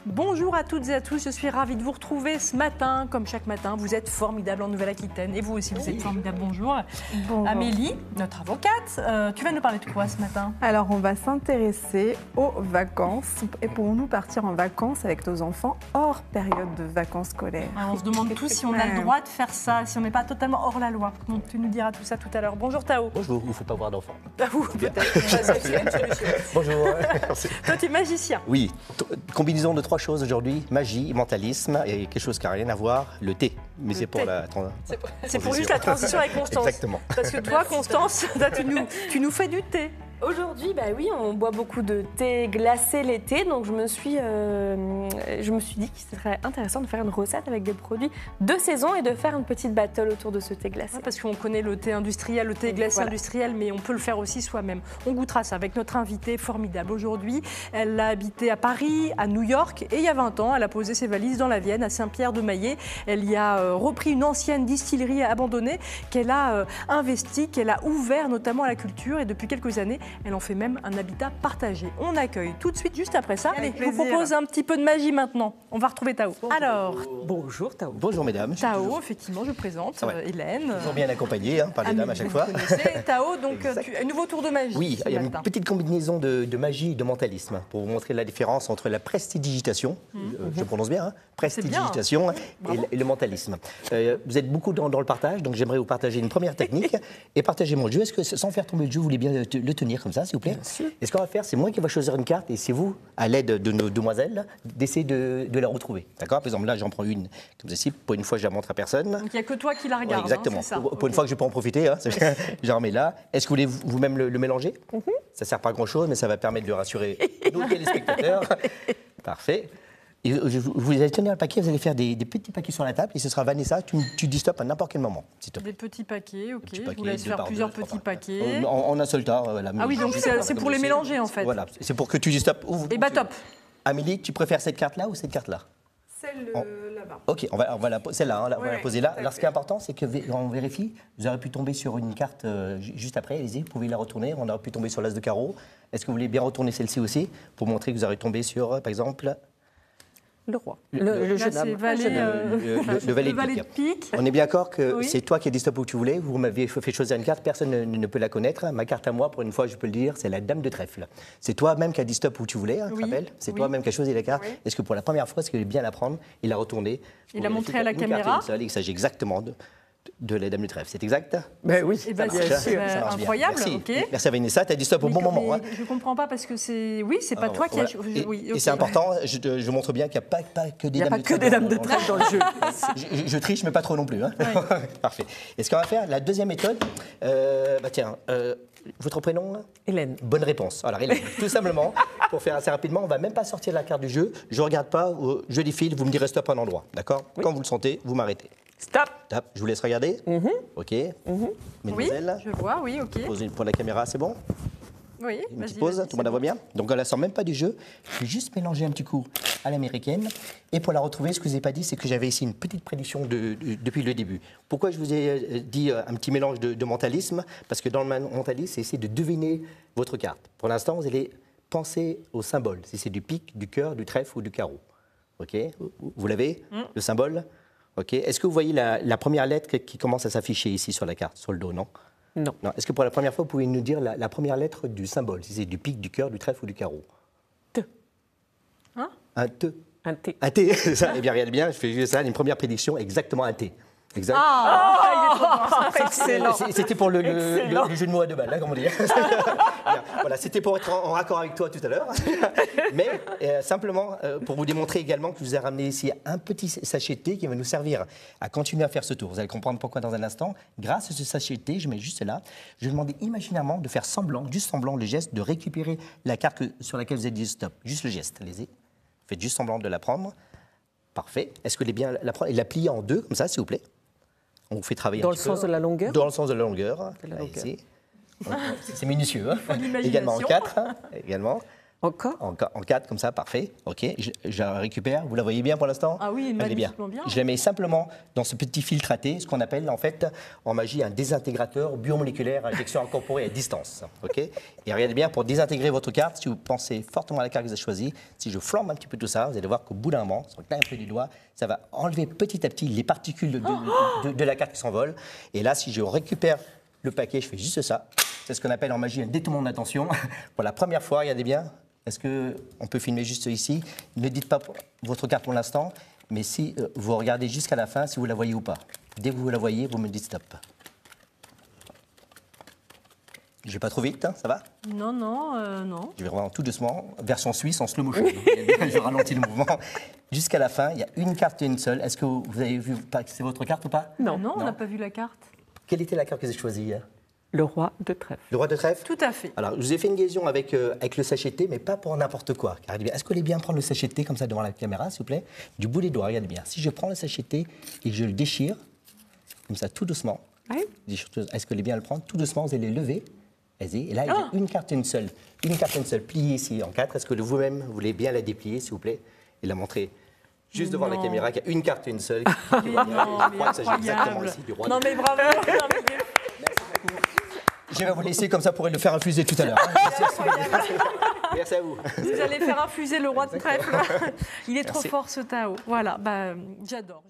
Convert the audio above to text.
Bonjour à toutes et à tous, je suis ravie de vous retrouver ce matin. Comme chaque matin, vous êtes formidables en Nouvelle-Aquitaine et vous aussi, vous êtes formidables. Bonjour. Bonjour. Amélie, notre avocate, tu vas nous parler de quoi ce matin? Alors, on va s'intéresser aux vacances et pourrons-nous partir en vacances avec nos enfants hors période de vacances scolaires? Alors, on se demande tous si on a le droit de faire ça, si on n'est pas totalement hors la loi. Donc, tu nous diras tout ça tout à l'heure. Bonjour Tao. Bonjour, il ne faut pas avoir d'enfants. Ah, vous, peut-être. C'est une solution. Bonjour. Toi, tu es magicien. Oui, combinaison de trois choses aujourd'hui, magie, mentalisme et quelque chose qui n'a rien à voir, le thé. Mais c'est pour la C'est pour juste la transition avec Constance. Exactement. Parce que toi, Constance, tu nous fais du thé. Aujourd'hui, bah oui, on boit beaucoup de thé glacé l'été, donc je me suis dit que ce serait intéressant de faire une recette avec des produits de saison et de faire une petite battle autour de ce thé glacé. Ouais, parce qu'on connaît le thé industriel, le thé glacé industriel, mais on peut le faire aussi soi-même. On goûtera ça avec notre invitée formidable aujourd'hui. Elle a habité à Paris, à New York, et il y a 20 ans, elle a posé ses valises dans la Vienne, à Saint-Pierre-de-Maillé. Elle y a repris une ancienne distillerie abandonnée qu'elle a investie, qu'elle a ouvert notamment à la culture, et depuis quelques années, elle en fait même un habitat partagé. On accueille tout de suite, juste après ça. Allez, je vous propose un petit peu de magie maintenant. On va retrouver Tao. Alors, bonjour Tao. Bonjour mesdames. Tao, effectivement, je présente Hélène. Toujours bien accompagnée par les dames à chaque fois. Vous connaissez Tao, donc un nouveau tour de magie. Oui, il y a une petite combinaison de magie et de mentalisme pour vous montrer la différence entre la prestidigitation, je prononce bien, prestidigitation et le mentalisme. Vous êtes beaucoup dans le partage, donc j'aimerais vous partager une première technique et partager mon jeu. Est-ce que sans faire tomber le jeu, vous voulez bien le tenir comme ça, s'il vous plaît? Et ce qu'on va faire, c'est moi qui va choisir une carte et c'est vous, à l'aide de nos demoiselles, d'essayer de la retrouver. D'accord? Par exemple, là, j'en prends une comme ceci. Pour une fois, je ne la montre à personne. Donc il n'y a que toi qui la regarde. Ouais, exactement. Ça. Pour une fois que je peux en profiter, j'en remets là. Est-ce que vous voulez vous-même le mélanger? Ça ne sert pas à grand-chose, mais ça va permettre de rassurer nos téléspectateurs. Parfait. Et vous allez tenir le paquet, vous allez faire des petits paquets sur la table et ce sera Vanessa, tu dis stop à n'importe quel moment. Des petits paquets, ok. Petit paquet, je vous laisse faire plusieurs petits paquets. En un seul temps. Ah oui, donc c'est pour les mélanger en fait. Voilà, c'est pour que tu dis stop. Et bah top. Amélie, tu préfères cette carte-là ou cette carte-là? Celle là-bas. Ok, celle-là, on va la poser là. Alors ce qui est important, c'est qu'on vérifie. Vous aurez pu tomber sur une carte juste après, allez-y, vous pouvez la retourner. On aurait pu tomber sur l'as de carreau. Est-ce que vous voulez bien retourner celle-ci aussi pour montrer que vous aurez tombé sur, par exemple... Le roi. Le jeune homme. Le valet de pique. On est bien d'accord que c'est toi qui as dit stop où tu voulais. Vous m'avez fait choisir une carte, personne ne peut la connaître. Ma carte à moi, pour une fois, je peux le dire, c'est la dame de trèfle. C'est toi-même qui as dit stop où tu voulais, tu te rappelles? C'est toi-même qui as choisi la carte. Est-ce que pour la première fois, est-ce que tu veux bien la prendre et la retourner? Il a montré à la caméra. Il s'agit exactement de la dame de trèfle. C'est exact? Ben oui, c'est incroyable. Merci. Okay. Merci à Vanessa, tu as dit stop au bon moment. Je ne comprends pas parce que c'est... Oui, c'est pas toi qui as... Et c'est important, je montre bien qu'il n'y a pas que des dames de trèfle dans le jeu. Je triche, mais pas trop non plus. Parfait. Et ce qu'on va faire, la deuxième méthode, votre prénom? Hélène. Bonne réponse. Alors Hélène, tout simplement, pour faire assez rapidement, on ne va même pas sortir la carte du jeu. Je ne regarde pas, je défile, vous me direz stop à un endroit. D'accord? Quand vous le sentez, vous m'arrêtez. Stop. Stop. Je vous laisse regarder. Ok. Mesdemoiselles. Oui, je vois, oui, ok. Pour la caméra, c'est bon? Oui, une petite pause, tout le monde la voit bien. Donc on ne la sort même pas du jeu. Je vais juste mélanger un petit coup à l'américaine. Et pour la retrouver, ce que je ne vous ai pas dit, c'est que j'avais ici une petite prédiction depuis le début. Pourquoi je vous ai dit un petit mélange de mentalisme? Parce que dans le mentalisme, c'est essayer de deviner votre carte. Pour l'instant, vous allez penser au symbole. Si c'est du pic, du cœur, du trèfle ou du carreau. Ok? Vous l'avez, le symbole? Ok. Est-ce que vous voyez la première lettre qui commence à s'afficher ici sur la carte, sur le dos, non? Non. Est-ce que pour la première fois, vous pouvez nous dire la première lettre du symbole, si c'est du pic, du cœur, du trèfle ou du carreau? Te. Hein? Un te. Un T. Un T, ça. Eh bien, regardez bien, je fais juste ça, une première prédiction, exactement un T. Exact. Excellent. C'était pour le jeu de mots à deux balles, comme on dit. Voilà, c'était pour être en raccord avec toi tout à l'heure. Mais simplement, pour vous démontrer également que je vous ai ramené ici un petit sachet de thé qui va nous servir à continuer à faire ce tour. Vous allez comprendre pourquoi dans un instant. Grâce à ce sachet de thé, je mets juste là, je vais demander imaginairement de faire juste semblant, le geste de récupérer la carte sur laquelle vous avez dit stop. Juste le geste, allez-y. Faites juste semblant de la prendre. Parfait. Est-ce que vous voulez bien la prendre et la plier en deux, comme ça, s'il vous plaît? On vous fait travailler dans le sens de la longueur? Dans le sens de la longueur. C'est minutieux. Également en 4. Également. Encore? En 4, comme ça, parfait. OK, je la récupère. Vous la voyez bien pour l'instant? Ah oui, Elle est bien. magnifiquement bien. Je la mets simplement dans ce petit filtre à thé, ce qu'on appelle en fait en magie un désintégrateur biomoléculaire à injection incorporée à distance. OK? Et regardez bien, pour désintégrer votre carte, si vous pensez fortement à la carte que vous avez choisie, si je flambe un petit peu tout ça, vous allez voir qu'au bout d'un moment, sur le clin du doigt, ça va enlever petit à petit les particules de la carte qui s'envolent. Et là, si je récupère le paquet, je fais juste ça. C'est ce qu'on appelle en magie un détournement d'attention. Pour la première fois, regardez bien. Est-ce qu'on peut filmer juste ici? Ne dites pas votre carte pour l'instant, mais si vous regardez jusqu'à la fin, si vous la voyez ou pas. Dès que vous la voyez, vous me dites stop. Je vais pas trop vite, hein, ça va? Non, non. Je vais vraiment tout doucement, version suisse, en slow motion. Je ralentis le mouvement. Jusqu'à la fin, il y a une carte et une seule. Est-ce que vous avez vu que c'est votre carte ou pas? Non, on n'a pas vu la carte. Quelle était la carte que vous avez choisie hier? Le roi de trèfle. Le roi de trèfle? Tout à fait. Alors, je vous ai fait une liaison avec le sachet de thé, mais pas pour n'importe quoi. Car, est-ce que vous voulez bien prendre le sachet de thé comme ça devant la caméra, s'il vous plaît? Du bout des doigts, regardez bien. Si je prends le sachet de thé et que je le déchire, comme ça, tout doucement. Oui. Est-ce que vous voulez bien le prendre? Tout doucement, vous allez le lever. Vas-y. Et là, j'ai une carte et une seule. Une carte et une seule, pliée ici en 4. Est-ce que vous-même, vous voulez bien la déplier, s'il vous plaît, et la montrer juste devant la caméra, qu'il y a une carte et une seule. Mais non, mais incroyable. Non, mais bravo. Je vais vous laisser comme ça pour le faire infuser tout à l'heure. Merci à vous. Vous allez faire infuser le roi de trèfle. Il est trop fort ce Tao. Voilà, j'adore.